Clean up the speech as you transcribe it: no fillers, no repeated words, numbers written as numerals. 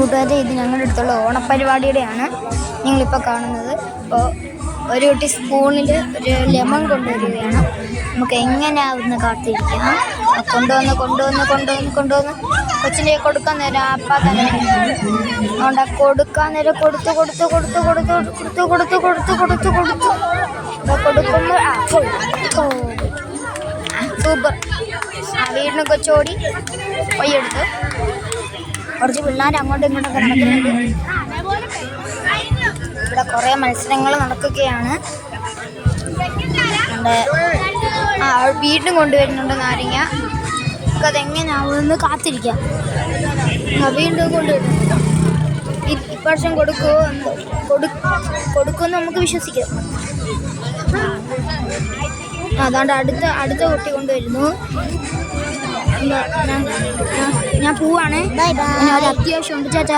കൂട്ടുകാരെ, ഇത് ഞങ്ങളുടെ അടുത്തുള്ള ഓണപ്പരിപാടിയുടെയാണ് നിങ്ങളിപ്പോൾ കാണുന്നത്. അപ്പോൾ ഒരു കുട്ടി സ്പൂണിൽ ഒരു ലെമൺ കൊണ്ടുവരികയാണ്. നമുക്ക് എങ്ങനെയാവുന്ന കാത്തിരിക്കാം. കൊണ്ടുവന്ന് കൊച്ചിൻ്റെ കൊടുക്കാൻ നേരം അപ്പം തന്നെ അതുകൊണ്ട് കൊടുക്കാൻ നേരം കൊടുക്കുമ്പോൾ സൂപ്പർ. വീടിന് കൊച്ചോടി പൊയ്യെടുത്ത് കുറച്ച് പിള്ളേർ അങ്ങോട്ടും ഇങ്ങോട്ടൊക്കെ നടക്കുന്നുണ്ട്. ഇവിടെ കുറേ മത്സരങ്ങൾ നടക്കുകയാണ്. വീണ്ടും കൊണ്ടുവരുന്നുണ്ട് നാരങ്ങ. നമുക്ക് അതെങ്ങനെയാവുമെന്ന് കാത്തിരിക്കാം. വീണ്ടും കൊണ്ടുവരുന്നുണ്ട്. ഇപ്രാവശ്യം കൊടുക്കുമെന്ന് നമുക്ക് വിശ്വസിക്കാം. അതുകൊണ്ട് അടുത്ത കുട്ടി കൊണ്ടുവരുന്നു. ഞാൻ പോവാണ്. ഒരു അത്യാവശ്യമുണ്ട്. ചാച്ചാ.